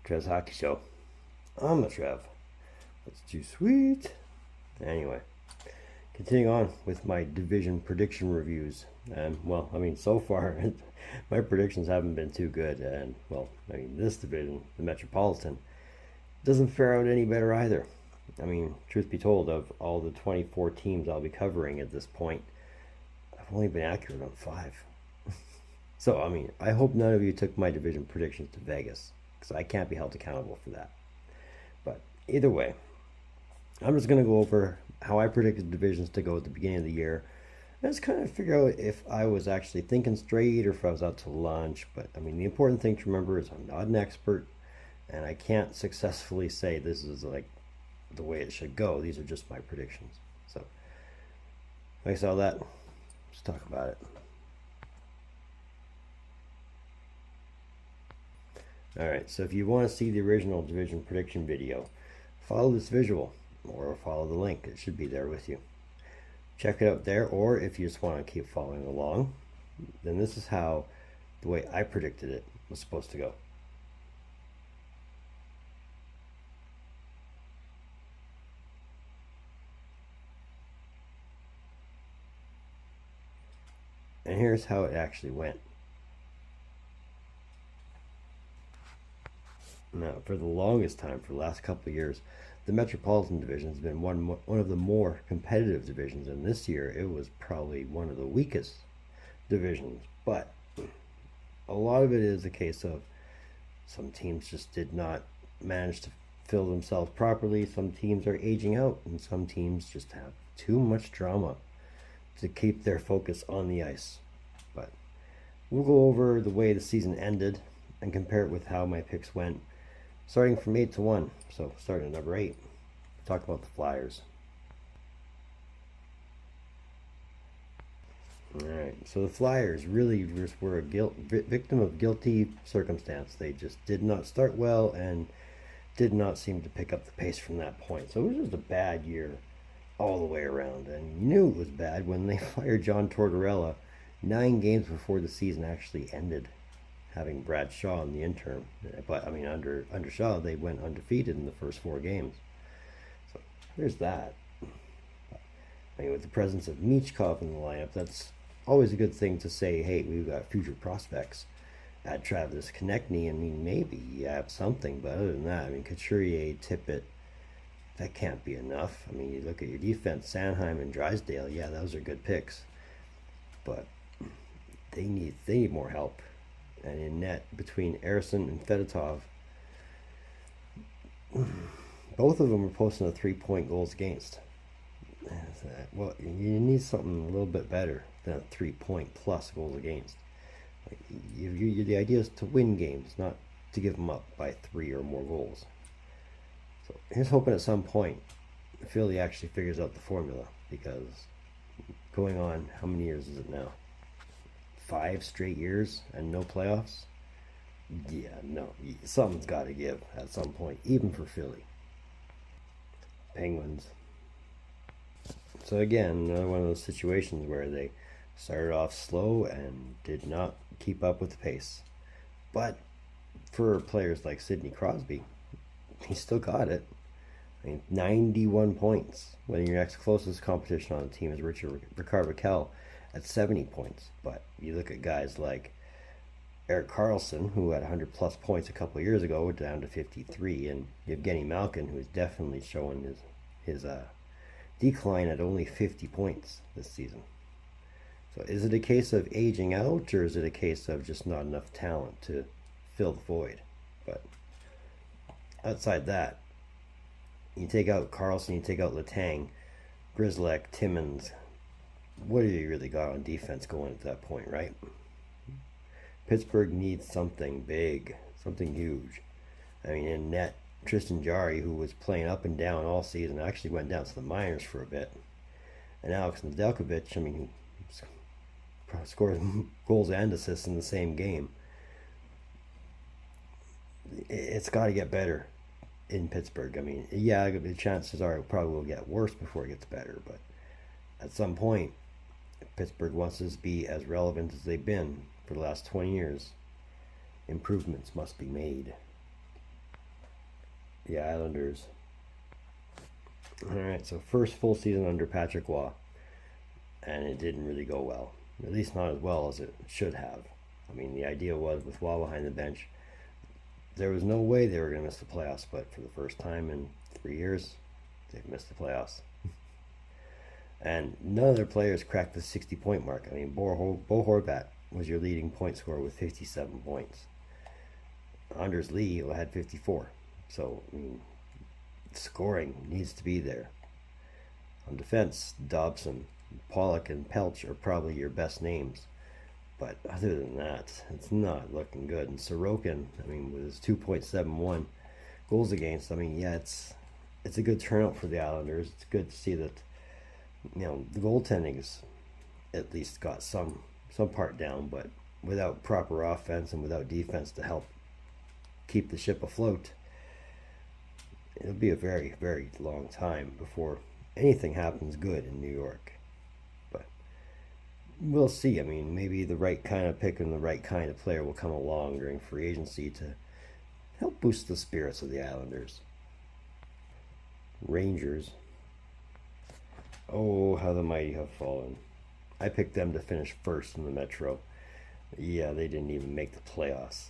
Trev's Hockey Show. I'm the Trev. That's too sweet. Anyway, continuing on with my division prediction reviews. Well, I mean, so far, my predictions haven't been too good. And, well, I mean, this division, the Metropolitan, doesn't fare out any better either. I mean, truth be told, of all the 24 teams I'll be covering at this point, I've only been accurate on 5. So, I mean, I hope none of you took my division predictions to Vegas, because I can't be held accountable for that. But either way, I'm just going to go over how I predicted divisions to go at the beginning of the year. And just kind of figure out if I was actually thinking straight or if I was out to lunch. But, I mean, the important thing to remember is I'm not an expert, and I can't successfully say this is like the way it should go. These are just my predictions. So, thanks all that. Let's talk about it. Alright, so if you want to see the original division prediction video, follow this visual or follow the link. It should be there with you. Check it out there, or if you just want to keep following along, then this is how the way I predicted it was supposed to go. And here's how it actually went. Now, for the longest time, for the last couple of years, the Metropolitan Division has been one of the more competitive divisions, and this year it was probably one of the weakest divisions. But a lot of it is a case of some teams just did not manage to fill themselves properly. Some teams are aging out, and some teams just have too much drama to keep their focus on the ice. But we'll go over the way the season ended and compare it with how my picks went, starting from 8 to 1. So starting at number 8, talk about the Flyers. Alright, so the Flyers really just were a victim of guilty circumstance. They just did not start well and did not seem to pick up the pace from that point. So it was just a bad year all the way around, and you knew it was bad when they fired John Tortorella 9 games before the season actually ended, having Brad Shaw in the interim. But I mean, under Shaw, they went undefeated in the first 4 games. So there's that. I mean, with the presence of Michkov in the lineup, that's always a good thing to say, hey, we've got future prospects. Add Travis Konechny, I mean, maybe you have something, but other than that, I mean, Couturier, Tippett, that can't be enough. I mean, you look at your defense, Sanheim and Drysdale, yeah, those are good picks. But they need more help. And in net, between Erison and Fedotov, both of them are posting a 3-point goals against. Well, you need something a little bit better than a 3-point plus goals against. Like, the idea is to win games, not to give them up by 3 or more goals. So here's hoping at some point Philly actually figures out the formula, because going on, how many years is it now? 5 straight years and no playoffs? Yeah, no, something's got to give at some point, even for Philly. Penguins. So again, another one of those situations where they started off slow and did not keep up with the pace. But for players like Sidney Crosby, he still got it. I mean, 91 points when your next closest competition on the team is Rickard Rakell at 70 points. But you look at guys like Erik Karlsson, who had 100 plus points a couple of years ago, down to 53, and Evgeny Malkin, who's definitely showing his decline at only 50 points this season. So is it a case of aging out, or is it a case of just not enough talent to fill the void? But outside that, you take out Karlsson, you take out Letang, Grzelcyk, Timmins. What do you really got on defense going at that point, right? Pittsburgh needs something big, something huge. I mean, in net, Tristan Jarry, who was playing up and down all season, actually went down to the minors for a bit. And Alex Nedeljkovic, I mean, he scores goals and assists in the same game. It's got to get better in Pittsburgh. I mean, yeah, the chances are it probably will get worse before it gets better, but at some point, if Pittsburgh wants to be as relevant as they've been for the last 20 years, improvements must be made. the Islanders. Alright, so first full season under Patrick Waugh, and it didn't really go well. At least not as well as it should have. I mean, the idea was with Waugh behind the bench, there was no way they were going to miss the playoffs, but for the first time in 3 years, they've missed the playoffs. And none of their players cracked the 60-point mark. I mean, Bo Horvat was your leading point scorer with 57 points. Anders Lee had 54. So, I mean, scoring needs to be there. On defense, Dobson, Pollock, and Pelch are probably your best names. But other than that, it's not looking good. And Sorokin, I mean, with his 2.71 goals against, I mean, yeah, it's a good turnout for the Islanders. It's good to see that, you know, the goaltending's at least got some part down, but without proper offense and without defense to help keep the ship afloat, it'll be a very, very long time before anything happens good in New York. But we'll see. I mean, maybe the right kind of pick and the right kind of player will come along during free agency to help boost the spirits of the Islanders. Rangers. Oh, how the mighty have fallen. I picked them to finish first in the Metro. Yeah, they didn't even make the playoffs.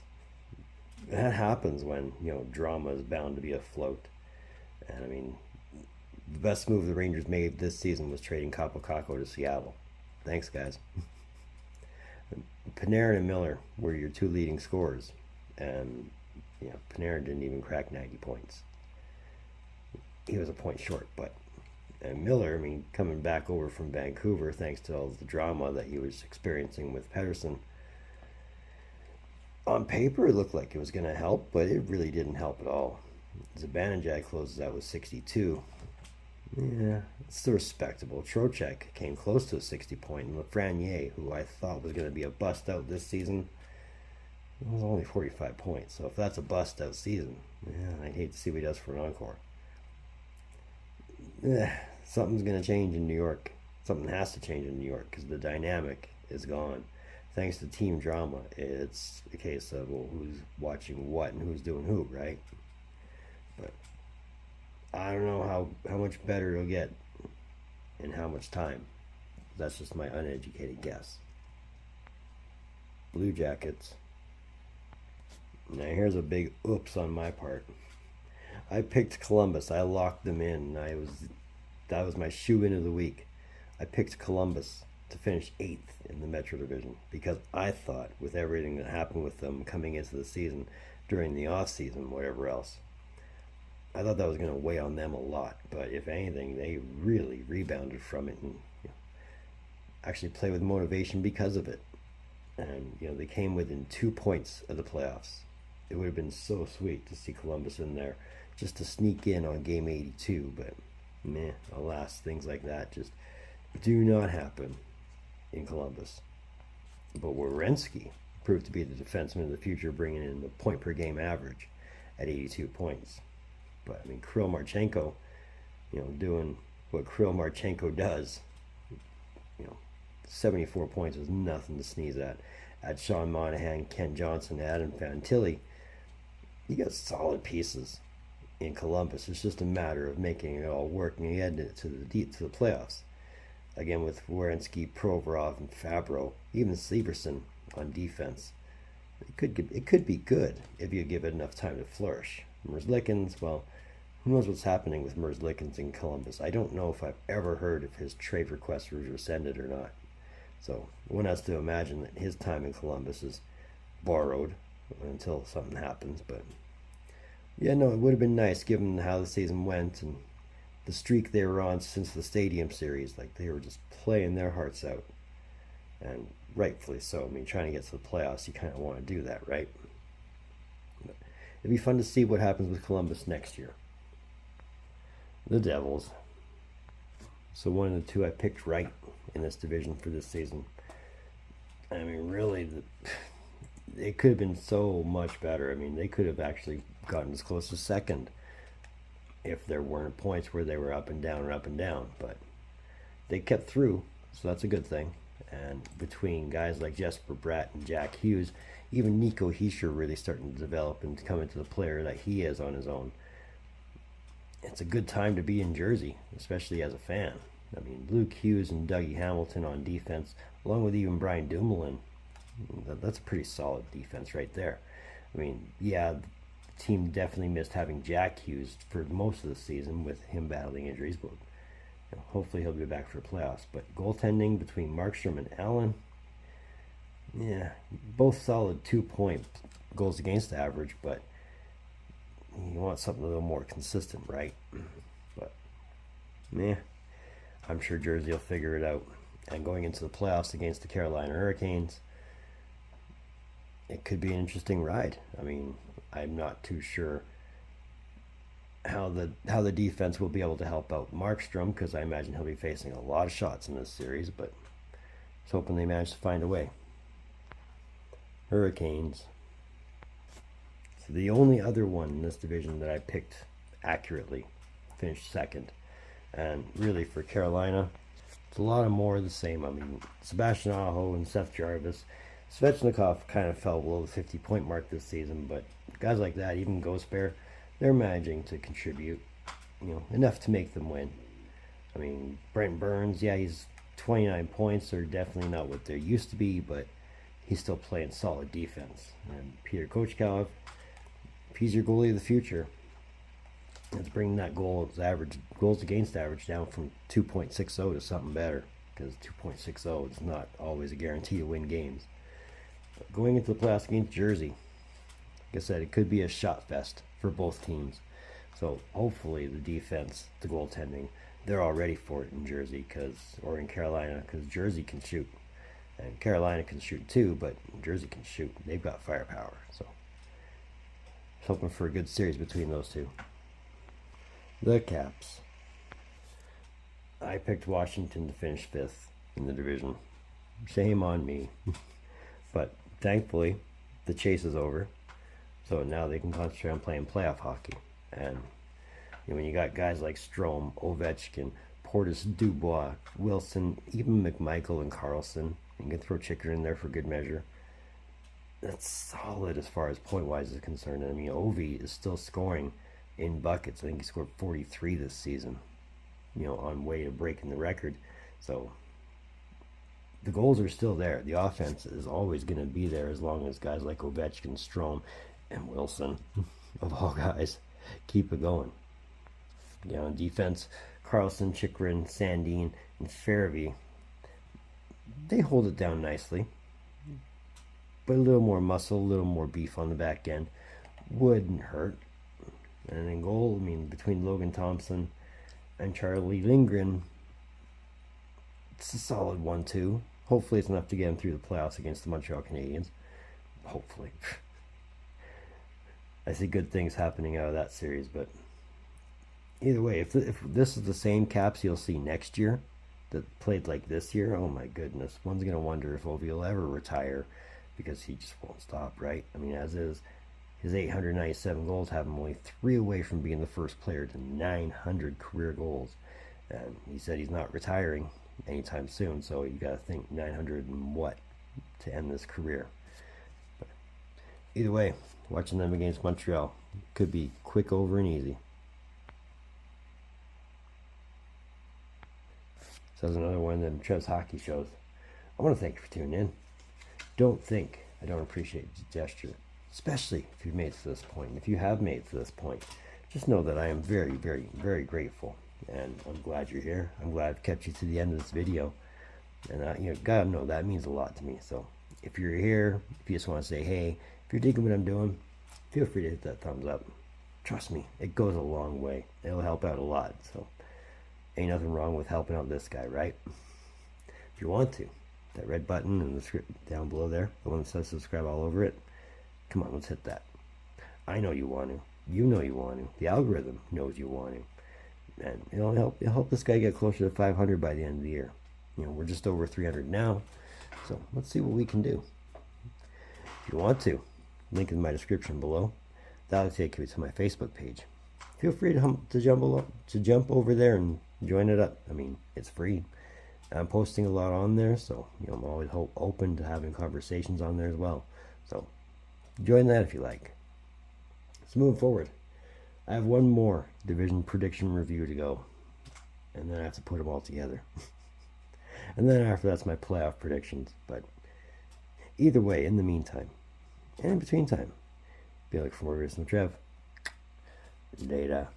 That happens when, you know, drama is bound to be afloat. And I mean, the best move the Rangers made this season was trading Capo Caco to Seattle. Thanks, guys. Panarin and Miller were your two leading scorers. And, you know, Panarin didn't even crack 90 points. He was a point short, but... And Miller, I mean, coming back over from Vancouver, thanks to all the drama that he was experiencing with Pettersson, on paper it looked like it was going to help, but it really didn't help at all. Zibanejad closes out with 62. Yeah, it's still respectable. Trocheck came close to a 60-point, and Lafreniere, who I thought was going to be a bust-out this season, it was only 45 points. So if that's a bust-out season, yeah, I'd hate to see what he does for an encore. Something's going to change in New York. Something has to change in New York because the dynamic is gone. Thanks to team drama, it's a case of, well, who's watching what and who's doing who, right? But I don't know how much better it'll get in how much time. That's just my uneducated guess. Blue Jackets. Now here's a big oops on my part. I picked Columbus. I locked them in. That was my shoe-in of the week. I picked Columbus to finish 8th in the Metro Division because I thought with everything that happened with them coming into the season, during the off-season, whatever else, I thought that was going to weigh on them a lot. But if anything, they really rebounded from it and, you know, actually play with motivation because of it. And, you know, they came within 2 points of the playoffs. It would have been so sweet to see Columbus in there just to sneak in on game 82, but meh, alas, things like that just do not happen in Columbus. But Werenski proved to be the defenseman of the future, bringing in the point per game average at 82 points. But I mean, Kirill Marchenko, you know, doing what Kirill Marchenko does, you know, 74 points was nothing to sneeze at. At Sean Monahan, Ken Johnson, Adam Fantilli, you got solid pieces in Columbus. It's just a matter of making it all work and getting to the playoffs. Again, with Werenski, Provorov, and Fabro, even Severson on defense, it could be good if you give it enough time to flourish. Merzlikins, well, who knows what's happening with Merzlikins in Columbus? I don't know if I've ever heard if his trade request was rescinded or not. So one has to imagine that his time in Columbus is borrowed until something happens. But yeah, no, it would have been nice given how the season went and the streak they were on since the Stadium Series. Like, they were just playing their hearts out, and rightfully so. I mean, trying to get to the playoffs, you kind of want to do that, right? But it'd be fun to see what happens with Columbus next year. The Devils. So one of the two I picked right in this division for this season. I mean, really, it could have been so much better. I mean, they could have actually gotten as close as second if there weren't points where they were up and down or up and down. But they kept through, so that's a good thing. And between guys like Jesper Bratt and Jack Hughes, even Nico Hischier really starting to develop and to come into the player that he is on his own. it's a good time to be in Jersey, especially as a fan. I mean, Luke Hughes and Dougie Hamilton on defense, along with even Brian Dumoulin. That's a pretty solid defense right there. I mean, yeah, the team definitely missed having Jack Hughes for most of the season with him battling injuries, but hopefully he'll be back for playoffs. But goaltending between Markstrom and Allen, yeah, both solid 2-point goals against average, but you want something a little more consistent, right? But, I'm sure Jersey will figure it out. And going into the playoffs against the Carolina Hurricanes, it could be an interesting ride. I mean, I'm not too sure how the defense will be able to help out Markstrom, because I imagine he'll be facing a lot of shots in this series, but I was hoping they managed to find a way. Hurricanes. So the only other one in this division that I picked accurately finished second. And really for Carolina, it's a lot of more of the same. I mean, Sebastian Aho and Seth Jarvis. Svechnikov kind of fell below the 50-point mark this season, but guys like that, even Ghost Bear, they're managing to contribute, enough to make them win. I mean, Brent Burns, yeah, he's 29 points. They're definitely not what they used to be, but he's still playing solid defense. And Peter Kochkov, if he's your goalie of the future, it's bringing that goals against average down from 2.60 to something better, because 2.60 is not always a guarantee to win games. But going into the playoffs against Jersey, like I said, it could be a shot fest for both teams. So hopefully the defense, the goaltending, they're all ready for it in Jersey, or in Carolina, because Jersey can shoot. And Carolina can shoot too, but Jersey can shoot. They've got firepower. So hoping for a good series between those two. The Caps. I picked Washington to finish 5th in the division. Shame on me. But thankfully, the chase is over. So now they can concentrate on playing playoff hockey. And when you got guys like Strome, Ovechkin, Portis, Dubois, Wilson, even McMichael and Carlson, you can throw Chicker in there for good measure. That's solid as far as point-wise is concerned. I mean, Ovi is still scoring in buckets. I think he scored 43 this season, on way to breaking the record. So the goals are still there. The offense is always going to be there as long as guys like Ovechkin, Strome, and Wilson, of all guys, keep it going. On defense, Carlson, Chychrun, Sandin, and Farabee, they hold it down nicely. But a little more muscle, a little more beef on the back end wouldn't hurt. And in goal, I mean, between Logan Thompson and Charlie Lindgren, it's a solid 1-2. Hopefully it's enough to get him through the playoffs against the Montreal Canadiens. Hopefully. I see good things happening out of that series, but either way, if this is the same Caps you'll see next year that played like this year, oh my goodness. One's going to wonder if Ovi will ever retire, because he just won't stop, right? I mean, as is, his 897 goals have him only 3 away from being the first player to 900 career goals. And he said he's not retiring anytime soon, so you got to think 900 and what to end this career. But either way, watching them against Montreal could be quick, over, and easy. So that's another one of them Trev's hockey shows. I want to thank you for tuning in. Don't think I don't appreciate the gesture, especially if you've made it to this point. And if you have made it to this point, just know that I am very, very, very grateful. And I'm glad you're here. I'm glad I've kept you to the end of this video. And God know that means a lot to me. So if you're here, if you just want to say hey, if you're digging what I'm doing, feel free to hit that thumbs up. Trust me, it goes a long way. It'll help out a lot. So ain't nothing wrong with helping out this guy, right? If you want to, that red button in the script down below there, the one that says subscribe all over it, come on, let's hit that. I know you want to. You know you want to. The algorithm knows you want to. And it'll help this guy get closer to 500 by the end of the year. We're just over 300 now. So let's see what we can do. If you want to, link in my description below. That'll take you to my Facebook page. Feel free to jump over there and join it up. I mean, it's free. I'm posting a lot on there, so I'm always open to having conversations on there as well. So join that if you like. So moving forward, I have one more division prediction review to go, and then I have to put them all together. And then after that's my playoff predictions. But either way, in the meantime, and in between time, be like 4 years from Trev. Data.